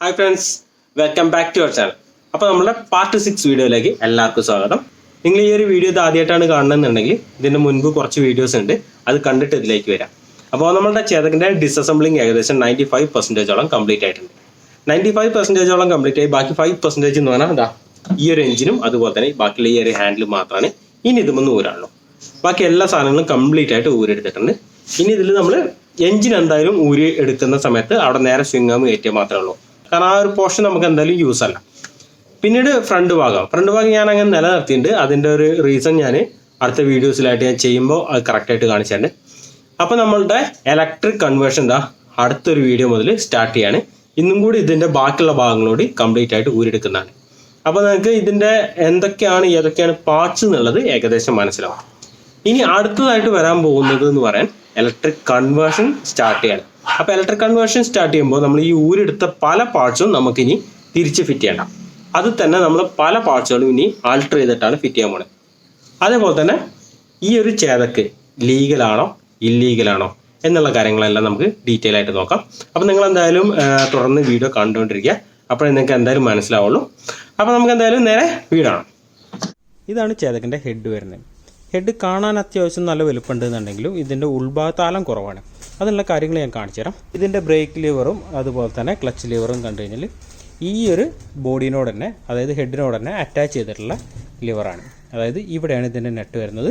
Hi friends, welcome back to our channel. അപ്പോൾ നമ്മുടെ part 6 വീഡിയോയിലേക്ക് എല്ലാവർക്കും സ്വാഗതം. നിങ്ങൾ ഈ ഒരു വീഡിയോ ആദ്യമായിട്ടാണ് കാണുന്നതെന്നുണ്ടെങ്കിൽ ഇതിന് മുൻപ് കുറച്ച് വീഡിയോസ് ഉണ്ട്, അത് കണ്ടിട്ട് ഇതിലേക്ക് വരാം. അപ്പോൾ നമ്മളുടെ ചേതകിൻ്റെ ഡിസസംബ്ലിംഗ് ഏകദേശം 95% കംപ്ലീറ്റ് ആയിട്ടുണ്ട്. 95% കംപ്ലീറ്റ് ആയി. ബാക്കി 5% എന്ന് പറഞ്ഞാൽ എന്താ, ഈ ഒരു എഞ്ചിനും അതുപോലെ തന്നെ ബാക്കിയുള്ള ഈ ഒരു ഹാൻഡിലും മാത്രമാണ് ഇനി ഇതുമൊന്നും ഊരാനുള്ളൂ. ബാക്കി എല്ലാ സാധനങ്ങളും കംപ്ലീറ്റ് ആയിട്ട് ഊരെടുത്തിട്ടുണ്ട്. ഇനി ഇതിൽ നമ്മൾ എഞ്ചിൻ എന്തായാലും ഊരി എടുക്കുന്ന സമയത്ത് അവിടെ നേരെ സ്വിംഗ് ആം കയറ്റിയാൽ മാത്രമേ ഉള്ളൂ. കാരണം ആ ഒരു പോർഷൻ നമുക്ക് എന്തായാലും യൂസ് അല്ല. പിന്നീട് ഫ്രണ്ട് ഭാഗം ഞാൻ അങ്ങനെ നിലനിർത്തിയിട്ടുണ്ട്. അതിൻ്റെ ഒരു റീസൺ ഞാൻ അടുത്ത വീഡിയോസിലായിട്ട് ഞാൻ ചെയ്യുമ്പോൾ അത് കറക്റ്റായിട്ട് കാണിച്ചിട്ടുണ്ട്. അപ്പോൾ നമ്മളുടെ ഇലക്ട്രിക് കൺവേർഷൻ എന്താ അടുത്തൊരു വീഡിയോ മുതൽ സ്റ്റാർട്ട് ചെയ്യാണ്. ഇന്നും കൂടി ഇതിൻ്റെ ബാക്കിയുള്ള ഭാഗങ്ങളോട് കംപ്ലീറ്റ് ആയിട്ട് ഊരെടുക്കുന്നതാണ്. അപ്പോൾ നിങ്ങൾക്ക് ഇതിൻ്റെ ഏതൊക്കെയാണ് പാർട്സ് എന്നുള്ളത് ഏകദേശം മനസ്സിലാവും. ഇനി അടുത്തതായിട്ട് വരാൻ പോകുന്നത് എന്ന് പറയാൻ ഇലക്ട്രിക് കൺവേർഷൻ സ്റ്റാർട്ട് ചെയ്യണം. അപ്പോൾ ഇലക്ട്രിക് കൺവേർഷൻ സ്റ്റാർട്ട് ചെയ്യുമ്പോൾ നമ്മൾ ഈ ഊരെടുത്ത പല പാർട്സും നമുക്കിനി തിരിച്ച് ഫിറ്റ് ചെയ്യണം. അത് തന്നെ നമ്മൾ പല പാർട്സുകളും ഇനി ആൾട്ടർ ചെയ്തിട്ടാണ് ഫിറ്റ് ചെയ്യാൻ പോകുന്നത്. അതേപോലെ തന്നെ ഈ ഒരു ചേതക്ക് ലീഗലാണോ ഇല്ലീഗലാണോ എന്നുള്ള കാര്യങ്ങളെല്ലാം നമുക്ക് ഡീറ്റെയിൽ ആയിട്ട് നോക്കാം. അപ്പോൾ നിങ്ങൾ എന്തായാലും തുടർന്ന് വീഡിയോ കണ്ടുകൊണ്ടിരിക്കുക, അപ്പോഴേ നിങ്ങൾക്ക് എന്തായാലും മനസ്സിലാവുള്ളൂ. അപ്പോൾ നമുക്ക് എന്തായാലും നേരെ വീഡിയോ കാണാം. ഇതാണ് ചേതക്കിൻ്റെ ഹെഡ് വരുന്നത്. ഹെഡ് കാണാൻ അത്യാവശ്യം നല്ല വലുപ്പമുണ്ടെന്നുണ്ടെങ്കിലും ഇതിൻ്റെ ഉൾഭാഗത്താലം കുറവാണ്. അതിനുള്ള കാര്യങ്ങൾ ഞാൻ കാണിച്ചു തരാം. ഇതിൻ്റെ ബ്രേക്ക് ലിവറും അതുപോലെ തന്നെ ക്ലച്ച് ലിവറും കണ്ടു കഴിഞ്ഞാൽ ഈ ഒരു ബോഡിനോട് തന്നെ, അതായത് ഹെഡിനോട് തന്നെ അറ്റാച്ച് ചെയ്തിട്ടുള്ള ലിവറാണ്. അതായത് ഇവിടെയാണ് ഇതിൻ്റെ നെറ്റ് വരുന്നത്.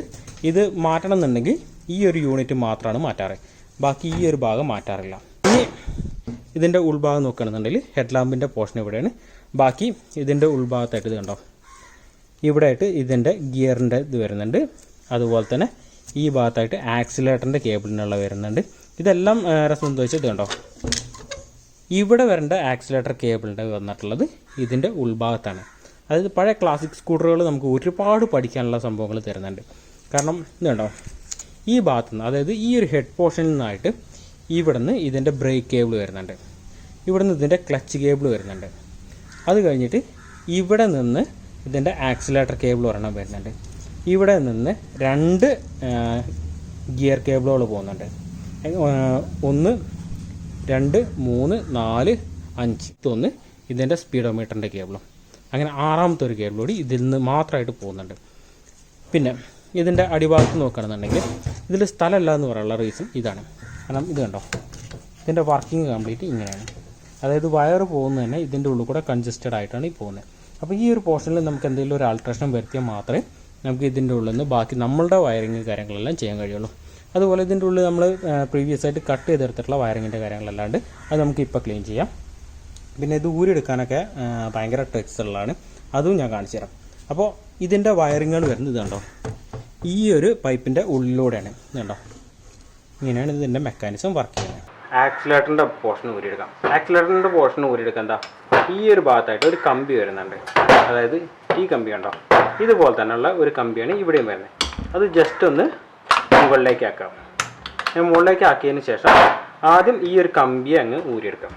ഇത് മാറ്റണം എന്നുണ്ടെങ്കിൽ ഈ ഒരു യൂണിറ്റ് മാത്രമാണ് മാറ്റാറ്, ബാക്കി ഈ ഒരു ഭാഗം മാറ്റാറില്ല. ഇനി ഇതിൻ്റെ ഉൾഭാഗം നോക്കുകയാണെന്നുണ്ടെങ്കിൽ ഹെഡ് ലാമ്പിൻ്റെ പോർഷൻ ഇവിടെയാണ്. ബാക്കി ഇതിൻ്റെ ഉൾഭാഗത്തായിട്ട് ഇത് കണ്ടോ, ഇവിടെ ആയിട്ട് ഇതിൻ്റെ ഗിയറിൻ്റെ ഇത് വരുന്നുണ്ട്. അതുപോലെ തന്നെ ഈ ഭാഗത്തായിട്ട് ആക്സിലേറ്ററിൻ്റെ കേബിളിനുള്ള വരുന്നുണ്ട്. ഇതെല്ലാം രസം എന്താ വെച്ചാൽ ഇത് കണ്ടോ, ഇവിടെ വരേണ്ട ആക്സിലേറ്റർ കേബിളിൻ്റെ വന്നിട്ടുള്ളത് ഇതിൻ്റെ ഉൾഭാഗത്താണ്. അതായത് പഴയ ക്ലാസിക് സ്കൂട്ടറുകൾ നമുക്ക് ഒരുപാട് പഠിക്കാനുള്ള സംഭവങ്ങൾ തരുന്നുണ്ട്. കാരണം ഇത് കണ്ടോ, ഈ ഭാഗത്തു നിന്ന്, അതായത് ഈ ഒരു ഹെഡ് പോർഷനിൽ നിന്നായിട്ട് ഇവിടെ നിന്ന് ഇതിൻ്റെ ബ്രേക്ക് കേബിൾ വരുന്നുണ്ട്, ഇവിടെ നിന്ന് ഇതിൻ്റെ ക്ലച്ച് കേബിൾ വരുന്നുണ്ട്. അത് കഴിഞ്ഞിട്ട് ഇവിടെ നിന്ന് ഇതിൻ്റെ ആക്സിലേറ്റർ കേബിൾ ഒരെണ്ണം വരുന്നുണ്ട്. ഇവിടെ നിന്ന് 2 ഗിയർ കേബിളുകൾ പോകുന്നുണ്ട്. 1 2 3 4 5 ഇതൊന്ന് ഇതിൻ്റെ സ്പീഡോമീറ്ററിൻ്റെ കേബിളും, അങ്ങനെ 6ാമത്തെ ഒരു കേബിൾ കൂടി ഇതിൽ നിന്ന് മാത്രമായിട്ട് പോകുന്നുണ്ട്. പിന്നെ ഇതിൻ്റെ അടിഭാഗത്ത് നോക്കുകയാണെന്നുണ്ടെങ്കിൽ ഇതിൽ സ്ഥലമല്ല എന്ന് പറയാനുള്ള റീസൺ ഇതാണ്. കാരണം ഇത് കണ്ടോ, ഇതിൻ്റെ വർക്കിംഗ് കംപ്ലീറ്റ് ഇങ്ങനെയാണ്. അതായത് വയർ പോകുന്നത് തന്നെ ഇതിൻ്റെ ഉള്ളിൽ കൂടെ കൺജസ്റ്റഡ് ആയിട്ടാണ് ഈ പോകുന്നത്. അപ്പോൾ ഈ ഒരു പോർഷനിൽ നമുക്ക് എന്തെങ്കിലും ഒരു ആൾട്രേഷൻ വരുത്തിയാൽ മാത്രമേ നമുക്ക് ഇതിൻ്റെ ഉള്ളിൽ നിന്ന് ബാക്കി നമ്മളുടെ വയറിങ് കാര്യങ്ങളെല്ലാം ചെയ്യാൻ കഴിയുള്ളൂ. അതുപോലെ ഇതിൻ്റെ ഉള്ളിൽ നമ്മൾ പ്രീവിയസ് ആയിട്ട് കട്ട് ചെയ്തെടുത്തിട്ടുള്ള വയറിങ്ങിൻ്റെ കാര്യങ്ങളല്ലാണ്ട് അത് നമുക്ക് ഇപ്പോൾ ക്ലീൻ ചെയ്യാം. പിന്നെ ഇത് ഊരെടുക്കാനൊക്കെ ഭയങ്കര ട്രിക്സ് ഉള്ളതാണ്, അതും ഞാൻ കാണിച്ചു തരാം. അപ്പോൾ ഇതിൻ്റെ വയറിങ്ങുകൾ വരുന്നത് ഇതുണ്ടോ, ഈ ഒരു പൈപ്പിൻ്റെ ഉള്ളിലൂടെയാണ്. ഇതുണ്ടോ, ഇങ്ങനെയാണ് ഇതിൻ്റെ മെക്കാനിസം വർക്ക് ചെയ്യുന്നത്. ആക്സിലേറ്ററിൻ്റെ പോർഷൻ ഊരിയെടുക്കാം. ആക്സിലേറ്ററിൻ്റെ പോർഷൻ ഊരിയെടുക്കാൻ എന്താ, ഈ ഒരു ഭാഗത്തായിട്ട് ഒരു കമ്പി വരുന്നുണ്ട്. അതായത് ഈ കമ്പി ഉണ്ടോ, ഇതുപോലെ തന്നെയുള്ള ഒരു കമ്പിയാണ് ഇവിടെയും വരുന്നത്. അത് ജസ്റ്റ് ഒന്ന് മുകളിലേക്ക് ആക്കാം. മുകളിലേക്ക് ആക്കിയതിന് ശേഷം ആദ്യം ഈ ഒരു കമ്പിയെ അങ്ങ് ഊരിയെടുക്കാം.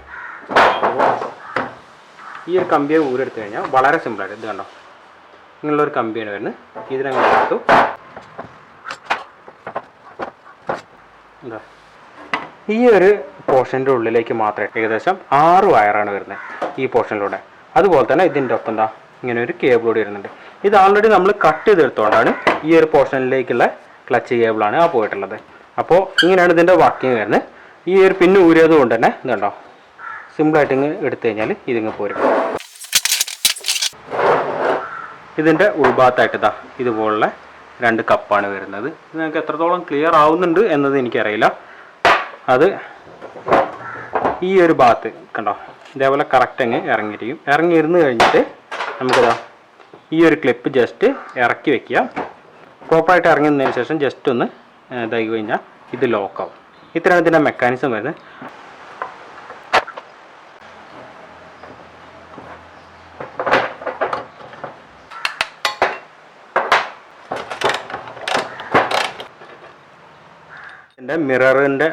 ഈ ഒരു കമ്പിയെ ഊരിയെടുത്ത് കഴിഞ്ഞാൽ വളരെ സിമ്പിളായിട്ട് ഇത് കണ്ടോ, ഇങ്ങനെയുള്ളൊരു കമ്പിയാണ് വരുന്നത്. ഇതിനങ്ങ് എടുത്തു. എന്താ, ഈ ഒരു പോർഷൻ്റെ ഉള്ളിലേക്ക് മാത്രമേ ഏകദേശം 6 വയറാണ് വരുന്നത് ഈ പോർഷനിലൂടെ. അതുപോലെ തന്നെ ഇതിൻ്റെ ഒപ്പം എന്താ ഇങ്ങനെ ഒരു കേബിൾ കൂടി വരുന്നുണ്ട്. ഇത് ആൾറെഡി നമ്മൾ കട്ട് ചെയ്തെടുത്തുകൊണ്ടാണ് ഈ ഒരു പോർഷനിലേക്കുള്ള ക്ലച്ച് കേബിളാണ് ആ പോയിട്ടുള്ളത്. അപ്പോൾ ഇങ്ങനെയാണ് ഇതിൻ്റെ വർക്കിംഗ് വരുന്നത്. ഈ ഒരു പിന്ന് ഊരിയത് കൊണ്ട് തന്നെ ഇതുണ്ടോ, സിമ്പിളായിട്ട് ഇങ്ങ് എടുത്തു കഴിഞ്ഞാൽ ഇതിങ്ങ് പോരും. ഇതിൻ്റെ ഉൾഭാഗത്തായിട്ട് ഇതാ ഇതുപോലുള്ള 2 കപ്പാണ് വരുന്നത്. ഇത് നിങ്ങൾക്ക് എത്രത്തോളം ക്ലിയർ ആവുന്നുണ്ട് എന്നത് എനിക്കറിയില്ല. അത് ഈ ഒരു ഭാഗത്ത് കണ്ടോ, ഇതേപോലെ കറക്റ്റ് അങ്ങ് ഇറങ്ങിയിരുന്ന് കഴിഞ്ഞിട്ട് നമുക്കിതാ ഈ ഒരു ക്ലിപ്പ് ജസ്റ്റ് ഇറക്കി വെക്കുക. പ്രോപ്പറായിട്ട് ഇറങ്ങുന്നതിന് ശേഷം ജസ്റ്റ് ഒന്ന് ഇതായി കഴിഞ്ഞാൽ ഇത് ലോക്കാവും. ഇത്രയാണ് ഇതിൻ്റെ മെക്കാനിസം വരുന്നത്. ഇതിൻ്റെ മിററിൻ്റെ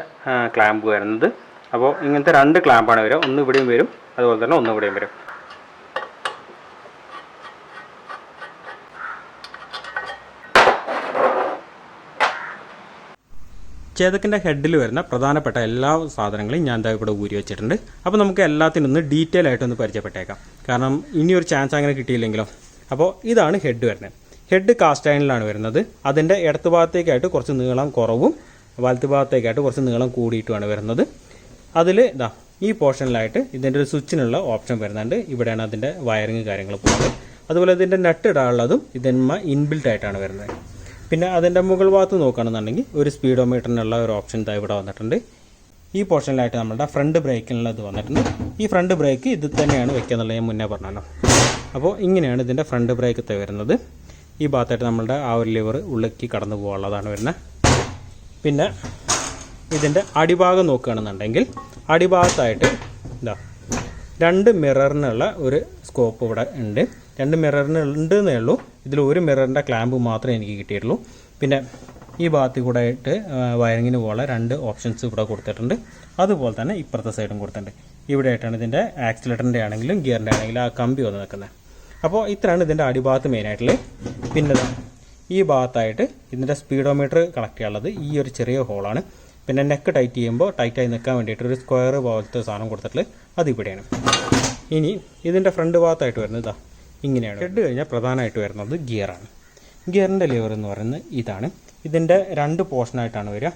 ക്ലാമ്പ് വരുന്നത്. അപ്പോൾ ഇങ്ങനത്തെ 2 ക്ലാമ്പാണ് വരിക. ഒന്ന് ഇവിടെയും വരും, അതുപോലെ തന്നെ ഒന്ന് ഇവിടെയും വരും. ചേതക്കിൻ്റെ ഹെഡിൽ വരുന്ന പ്രധാനപ്പെട്ട എല്ലാ സാധനങ്ങളും ഞാൻ എന്താ ഇവിടെ ഊരി വെച്ചിട്ടുണ്ട്. അപ്പോൾ നമുക്ക് എല്ലാത്തിനും ഒന്ന് ഡീറ്റെയിൽ ആയിട്ടൊന്ന് പരിചയപ്പെട്ടേക്കാം. കാരണം ഇനിയൊരു ചാൻസ് അങ്ങനെ കിട്ടിയില്ലെങ്കിലോ. അപ്പോൾ ഇതാണ് ഹെഡ് വരുന്നത്. ഹെഡ് കാസ്റ്റ് അയണിലാണ് വരുന്നത്. അതിൻ്റെ ഇടത്ത് ഭാഗത്തേക്കായിട്ട് കുറച്ച് നീളം കുറവും വലത്ത് ഭാഗത്തേക്കായിട്ട് കുറച്ച് നീളം കൂടിയിട്ടുമാണ് വരുന്നത്. അതിൽ ഇതാ ഈ പോർഷനിലായിട്ട് ഇതിൻ്റെ ഒരു സ്വിച്ചിനുള്ള ഓപ്ഷൻ വരുന്നുണ്ട്. ഇവിടെയാണ് അതിൻ്റെ വയറിങ് കാര്യങ്ങൾ പോകുന്നത്. അതുപോലെ ഇതിൻ്റെ നെറ്റ് ഇടാനുള്ളതും ഇതിന്മ ഇൻബിൽട്ട് ആയിട്ടാണ് വരുന്നത്. പിന്നെ അതിൻ്റെ മുകൾ ഭാഗത്ത് നോക്കുകയാണെന്നുണ്ടെങ്കിൽ ഒരു സ്പീഡോമീറ്ററിനുള്ള ഒരു ഓപ്ഷൻ ഇതാ ഇവിടെ വന്നിട്ടുണ്ട്. ഈ പോർഷനിലായിട്ട് നമ്മുടെ ഫ്രണ്ട് ബ്രേക്കിനുള്ളത് വന്നിട്ടുണ്ട്. ഈ ഫ്രണ്ട് ബ്രേക്ക് ഇത് തന്നെയാണ് വെക്കുക എന്നുള്ളത് ഞാൻ മുന്നേ പറഞ്ഞല്ലോ. അപ്പോൾ ഇങ്ങനെയാണ് ഇതിൻ്റെ ഫ്രണ്ട് ബ്രേക്കത്തെ വരുന്നത്. ഈ ഭാഗത്തായിട്ട് നമ്മളുടെ ആ ഒരു ലിവർ ഉള്ളിലേക്ക് കടന്നു പോകാനുള്ളതാണ് വരുന്നത്. പിന്നെ ഇതിൻ്റെ അടിഭാഗം നോക്കുകയാണെന്നുണ്ടെങ്കിൽ അടിഭാഗത്തായിട്ട് ഇതാ 2 മിററിനുള്ള ഒരു സ്കോപ്പ് ഇവിടെ ഉണ്ട്. 2 മിററിന് ഉണ്ടെന്നേ ഉള്ളൂ. ഇതിൽ ഒരു മിററിൻ്റെ ക്ലാമ്പ് മാത്രമേ എനിക്ക് കിട്ടിയിട്ടുള്ളൂ. പിന്നെ ഈ ഭാഗത്ത് കൂടെ ആയിട്ട് വയറിങ്ങിന് പോലുള്ള 2 ഓപ്ഷൻസ് ഇവിടെ കൊടുത്തിട്ടുണ്ട്. അതുപോലെ തന്നെ ഇപ്പുറത്തെ സൈഡും കൊടുത്തിട്ടുണ്ട്. ഇവിടെ ആയിട്ടാണ് ഇതിൻ്റെ ആക്സിലേറ്ററിൻ്റെ ആണെങ്കിലും ഗിയറിൻ്റെ ആണെങ്കിലും ആ കമ്പി വന്ന് നിൽക്കുന്നത്. അപ്പോൾ ഇത്രയാണ് ഇതിൻ്റെ അടിഭാഗത്ത് മെയിനായിട്ടുള്ളത്. പിന്നെ ഈ ഭാഗത്തായിട്ട് ഇതിൻ്റെ സ്പീഡോമീറ്റർ കണക്ട് ചെയ്യാനുള്ളത് ഈ ഒരു ചെറിയ ഹോളാണ്. പിന്നെ നെക്ക് ടൈറ്റ് ചെയ്യുമ്പോൾ ടൈറ്റായി നിൽക്കാൻ വേണ്ടിയിട്ട് ഒരു സ്ക്വയർ പോലത്തെ സാധനം കൊടുത്തിട്ടുള്ളത് അതിവിടെയാണ്. ഇനി ഇതിൻ്റെ ഫ്രണ്ട് ഭാഗത്തായിട്ട് വരുന്നത് ഇതാ ഇങ്ങനെയാണ്. ഹെഡ് കഴിഞ്ഞാൽ പ്രധാനമായിട്ട് വരുന്നത് ഗിയറാണ്. ഗിയറിൻ്റെ ലിവർ എന്ന് പറയുന്നത് ഇതാണ്. ഇതിൻ്റെ 2 പോർഷനായിട്ടാണ് വരിക.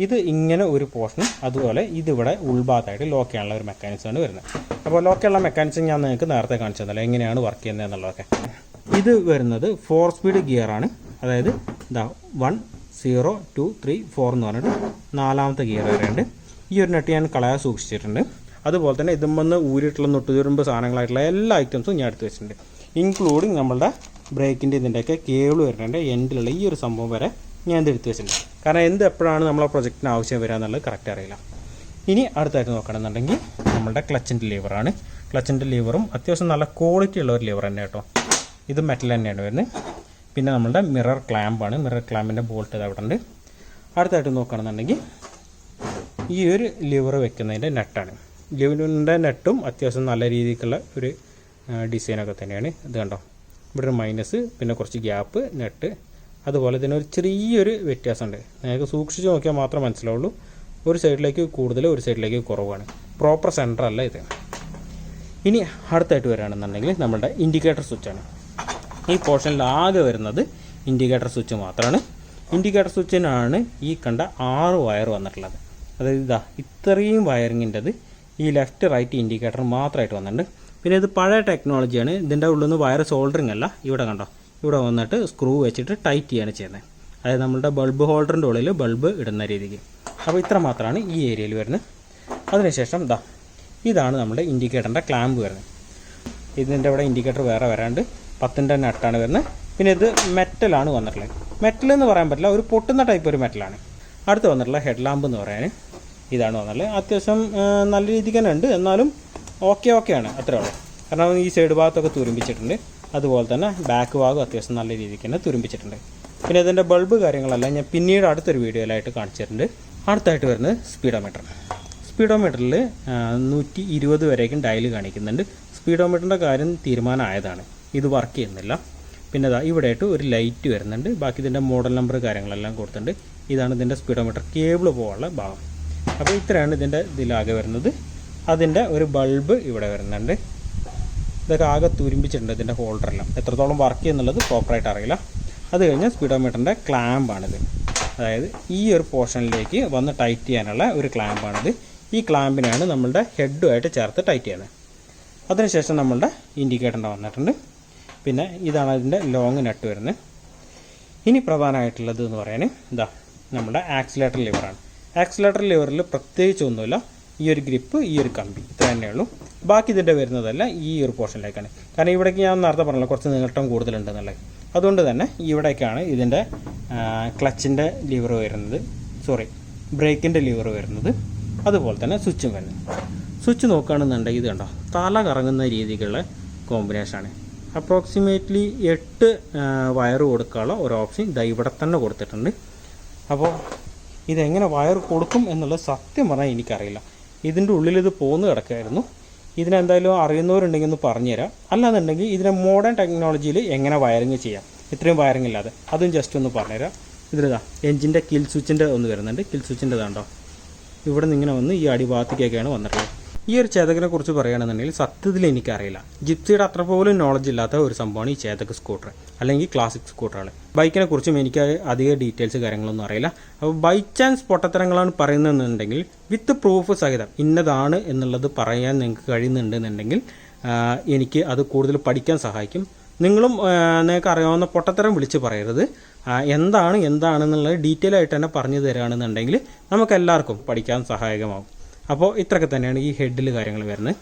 ഇത് ഇങ്ങനെ ഒരു പോർഷനും അതുപോലെ ഇതിവിടെ ഉൾഭാഗത്തായിട്ട് ലോക്ക് ചെയ്യാനുള്ള ഒരു മെക്കാനിസമാണ് വരുന്നത്. അപ്പോൾ ലോക്ക് ചെയ്യാനുള്ള മെക്കാനിസം ഞാൻ നിങ്ങൾക്ക് നേരത്തെ കാണിച്ചു തന്നല്ലോ എങ്ങനെയാണ് വർക്ക് ചെയ്യുന്നത് എന്നുള്ളതൊക്കെ. ഇത് വരുന്നത് 4 സ്പീഡ് ഗിയറാണ്. അതായത് ഇതാ 1 0 2 3 4 എന്ന് പറഞ്ഞിട്ട് 4ാമത്തെ ഗിയർ വരെയുണ്ട്. ഈ ഒരു നെറ്റ് ഞാൻ കളയാൻ സൂക്ഷിച്ചിട്ടുണ്ട്. അതുപോലെ തന്നെ ഇതുമെന്ന് ഊരിയിട്ടുള്ള നൊട്ടുതുരുമ്പ് സാധനങ്ങളായിട്ടുള്ള എല്ലാ ഐറ്റംസും ഞാൻ എടുത്ത് വെച്ചിട്ടുണ്ട്. ഇൻക്ലൂഡിങ് നമ്മളുടെ ബ്രേക്കിൻ്റെ ഇതിൻ്റെയൊക്കെ കേബിൾ വരുന്നുണ്ട്. എൻഡിലുള്ള ഈ ഒരു സംഭവം വരെ ഞാൻ ഇത് എടുത്ത് വെച്ചിട്ടുണ്ട്. കാരണം എപ്പോഴാണ് നമ്മളെ പ്രൊജക്റ്റിന് ആവശ്യം വരിക എന്നുള്ളത് കറക്റ്റ് അറിയില്ല. ഇനി അടുത്തായിട്ട് നോക്കണമെന്നുണ്ടെങ്കിൽ നമ്മളുടെ ക്ലച്ചിൻ്റെ ലിവറാണ്. ക്ലച്ചിൻ്റെ ലിവറും അത്യാവശ്യം നല്ല ക്വാളിറ്റി ഉള്ള ഒരു ലിവർ തന്നെ കേട്ടോ. ഇത് മെറ്റൽ തന്നെയാണ് വരുന്നത്. പിന്നെ നമ്മളുടെ മിറർ ക്ലാമ്പാണ്. മിറർ ക്ലാമ്പിൻ്റെ ബോൾട്ട് ഇത് അവിടെ ഉണ്ട്. അടുത്തായിട്ട് നോക്കുകയാണെന്നുണ്ടെങ്കിൽ ഈ ഒരു ലിവർ വെക്കുന്നതിൻ്റെ നെറ്റാണ്. ലിവറിൻ്റെ നെറ്റും അത്യാവശ്യം നല്ല രീതിക്കുള്ള ഒരു ഡിസൈനൊക്കെ തന്നെയാണ്. ഇത് കണ്ടോ, ഇവിടെ ഒരു മൈനസ്, പിന്നെ കുറച്ച് ഗ്യാപ്പ്, നെറ്റ്. അതുപോലെ തന്നെ ഒരു ചെറിയൊരു വ്യത്യാസമുണ്ട്. നിങ്ങൾക്ക് സൂക്ഷിച്ച് നോക്കിയാൽ മാത്രമേ മനസ്സിലാവുള്ളൂ. ഒരു സൈഡിലേക്ക് കൂടുതൽ ഒരു സൈഡിലേക്ക് കുറവാണ്. പ്രോപ്പർ സെൻറ്റർ അല്ല ഇത്. ഇനി അടുത്തായിട്ട് വരികയാണെന്നുണ്ടെങ്കിൽ നമ്മളുടെ ഇൻഡിക്കേറ്റർ സ്വിച്ചാണ്. ഈ പോർഷനിൽ ആകെ വരുന്നത് ഇൻഡിക്കേറ്റർ സ്വിച്ച് മാത്രമാണ്. ഇൻഡിക്കേറ്റർ സ്വിച്ചിനാണ് ഈ കണ്ട 6 വയർ വന്നിട്ടുള്ളത്. അതായത് ഇതാ ഇത്രയും വയറിങ്ങിൻ്റെത് ഈ ലെഫ്റ്റ് റൈറ്റ് ഇൻഡിക്കേറ്റർ മാത്രമായിട്ട് വന്നിട്ടുണ്ട്. പിന്നെ ഇത് പഴയ ടെക്നോളജിയാണ്. ഇതിൻ്റെ ഉള്ളിൽ നിന്ന് വയർ സോൾഡറിങ് അല്ല. ഇവിടെ കണ്ടോ, ഇവിടെ വന്നിട്ട് സ്ക്രൂ വെച്ചിട്ട് ടൈറ്റ് ചെയ്യാണ് ചെയ്യുന്നത്. അതായത് നമ്മളുടെ ബൾബ് ഹോൾഡറിൻ്റെ ഉള്ളിൽ ബൾബ് ഇടുന്ന രീതിക്ക്. അപ്പോൾ ഇത്ര മാത്രമാണ് ഈ ഏരിയയിൽ വരുന്നത്. അതിനുശേഷം ഇതാണ് നമ്മുടെ ഇൻഡിക്കേറ്ററിൻ്റെ ക്ലാമ്പ് വരുന്നത്. ഇതിൻ്റെ ഇവിടെ ഇൻഡിക്കേറ്റർ വേറെ വരാണ്ട് 10ൻ്റെ നെട്ടാണ് വരുന്നത്. പിന്നെ ഇത് മെറ്റലാണ് വന്നിട്ടുള്ളത്. മെറ്റൽ എന്ന് പറയാൻ പറ്റില്ല, ഒരു പൊട്ടുന്ന ടൈപ്പ് ഒരു മെറ്റലാണ്. അടുത്ത് വന്നിട്ടുള്ള ഹെഡ് ലാമ്പ് എന്ന് പറയാൻ ഇതാണ് വന്നിട്ടുള്ളത്. അത്യാവശ്യം നല്ല രീതിക്ക് തന്നെ ഉണ്ട്, എന്നാലും ഓക്കെയാണ്, അത്രേ ഉള്ളൂ. കാരണം ഈ സൈഡ് ഭാഗത്തൊക്കെ തുരുമ്പിച്ചിട്ടുണ്ട്. അതുപോലെ തന്നെ ബാക്ക് ഭാഗം അത്യാവശ്യം നല്ല രീതിക്ക് തന്നെ തുരുമ്പിച്ചിട്ടുണ്ട്. പിന്നെ ഇതിൻ്റെ ബൾബ് കാര്യങ്ങളെല്ലാം ഞാൻ പിന്നീട് അടുത്തൊരു വീഡിയോയിലായിട്ട് കാണിച്ചിട്ടുണ്ട്. അടുത്തായിട്ട് വരുന്നത് സ്പീഡോമീറ്റർ. സ്പീഡോമീറ്ററിൽ 120 വരേക്കും ഡയൽ കാണിക്കുന്നുണ്ട്. സ്പീഡോമീറ്ററിൻ്റെ കാര്യം തീരുമാനമായതാണ്, ഇത് വർക്ക് ചെയ്യുന്നില്ല. പിന്നെ ഇവിടെയായിട്ട് ഒരു ലൈറ്റ് വരുന്നുണ്ട്. ബാക്കി ഇതിൻ്റെ മോഡൽ നമ്പർ കാര്യങ്ങളെല്ലാം കൊടുത്തിട്ടുണ്ട്. ഇതാണ് ഇതിൻ്റെ സ്പീഡോമീറ്റർ കേബിൾ പോകാനുള്ള ഭാഗം. അപ്പോൾ ഇത്രയാണ് ഇതിലാകെ വരുന്നത്. അതിൻ്റെ ഒരു ബൾബ് ഇവിടെ വരുന്നുണ്ട്. ഇതൊക്കെ ആകെ തുരുമ്പിച്ചിട്ടുണ്ട് ഇതിൻ്റെ ഹോൾഡറെല്ലാം. എത്രത്തോളം വർക്ക് ചെയ്യുന്നുള്ളത് പ്രോപ്പറായിട്ട് അറിയില്ല. അത് കഴിഞ്ഞ് സ്പീഡോമീറ്ററിൻ്റെ ക്ലാമ്പാണിത്. അതായത് ഈ ഒരു പോർഷനിലേക്ക് വന്ന് ടൈറ്റ് ചെയ്യാനുള്ള ഒരു ക്ലാമ്പാണിത്. ഈ ക്ലാമ്പിനാണ് നമ്മളുടെ ഹെഡുമായിട്ട് ചേർത്ത് ടൈറ്റ് ചെയ്യുന്നത്. അതിനുശേഷം നമ്മളുടെ ഇൻഡിക്കേറ്ററിൻ്റെ വന്നിട്ടുണ്ട്. പിന്നെ ഇതാണ് അതിൻ്റെ ലോങ് നെറ്റ് വരുന്നത്. ഇനി പ്രധാനമായിട്ടുള്ളത് എന്ന് പറയാൻ നമ്മുടെ ആക്സിലേറ്റർ ലിവറാണ്. ആക്സിലേറ്റർ ലിവറിൽ പ്രത്യേകിച്ചൊന്നുമില്ല. ഈ ഒരു ഗ്രിപ്പ്, ഈ ഒരു കമ്പി, ഇത്ര തന്നെയുള്ളൂ. ബാക്കി ഇതിൻ്റെ വരുന്നതല്ല ഈ ഒരു പോർഷനിലേക്കാണ്. കാരണം ഇവിടേക്ക് ഞാൻ നേരത്തെ പറഞ്ഞല്ലോ കുറച്ച് നീട്ടം കൂടുതലുണ്ടെന്നുള്ളത്. അതുകൊണ്ട് തന്നെ ഇവിടേക്കാണ് ഇതിൻ്റെ ക്ലച്ചിൻ്റെ ലിവർ വരുന്നത്, ബ്രേക്കിൻ്റെ ലിവർ വരുന്നത്. അതുപോലെ തന്നെ സ്വിച്ചും വരുന്നത്. സ്വിച്ച് നോക്കുകയാണെന്നുണ്ടെങ്കിൽ ഇത് കണ്ടോ, തല കറങ്ങുന്ന രീതിക്കുള്ള കോമ്പിനേഷനാണ്. അപ്രോക്സിമേറ്റ്ലി 8 വയർ കൊടുക്കാനുള്ള ഒരു ഓപ്ഷൻ ഇവിടെ തന്നെ കൊടുത്തിട്ടുണ്ട്. അപ്പോൾ ഇതെങ്ങനെ വയർ കൊടുക്കും എന്നുള്ളത് സത്യം പറഞ്ഞാൽ എനിക്കറിയില്ല. ഇതിൻ്റെ ഉള്ളിൽ ഇത് പോന്ന് കിടക്കുമായിരുന്നു. ഇതിനെന്തായാലും അറിയുന്നവരുണ്ടെങ്കിൽ ഒന്ന് പറഞ്ഞുതരാം. അല്ലാന്നുണ്ടെങ്കിൽ ഇതിനെ മോഡേൺ ടെക്നോളജിയിൽ എങ്ങനെ വയറിങ് ചെയ്യാം, ഇത്രയും വയറിങ് ഇല്ലാതെ, അതും ജസ്റ്റ് ഒന്ന് പറഞ്ഞുതരാം. ഇതിലിതാ എൻജിൻ്റെ കിൽ സ്വിച്ചിൻ്റെ ഒന്ന് വരുന്നുണ്ട്. കിൽ സ്വിച്ചിൻ്റെ ഇതാണ്ടോ ഇവിടെ നിന്ന് ഇങ്ങനെ വന്ന് ഈ അടിഭാഗത്തേക്കൊക്കെയാണ് വന്നിട്ടുള്ളത്. ഈ ഒരു ചേതകിനെ കുറിച്ച് പറയുകയാണെന്നുണ്ടെങ്കിൽ സത്യത്തിൽ എനിക്കറിയില്ല. ജിപ്സിയുടെ അത്ര പോലും നോളജ് ഇല്ലാത്ത ഒരു സംഭവമാണ് ഈ ചേതക് സ്കൂട്ടർ അല്ലെങ്കിൽ ക്ലാസിക് സ്കൂട്ടറുകൾ. ബൈക്കിനെ കുറിച്ചും എനിക്ക് അധിക ഡീറ്റെയിൽസ് കാര്യങ്ങളൊന്നും അറിയില്ല. അപ്പോൾ ബൈ ചാൻസ് പൊട്ടത്തരങ്ങളാണ് പറയുന്നതെന്നുണ്ടെങ്കിൽ വിത്ത് പ്രൂഫ് സഹിതം ഇന്നതാണ് എന്നുള്ളത് പറയാൻ നിങ്ങൾക്ക് കഴിയുന്നുണ്ടെന്നുണ്ടെങ്കിൽ എനിക്ക് അത് കൂടുതൽ പഠിക്കാൻ സഹായിക്കും. നിങ്ങളും നിങ്ങൾക്ക് അറിയാവുന്ന പൊട്ടത്തരം വിളിച്ച് പറയരുത്. എന്താണെന്നുള്ളത് ഡീറ്റെയിൽ ആയിട്ട് തന്നെ പറഞ്ഞു തരികയാണെന്നുണ്ടെങ്കിൽ നമുക്കെല്ലാവർക്കും പഠിക്കാൻ സഹായകമാകും. അപ്പോൾ ഇത്രയൊക്കെ തന്നെയാണ് ഈ ഹെഡിൽ കാര്യങ്ങൾ വരുന്നത്.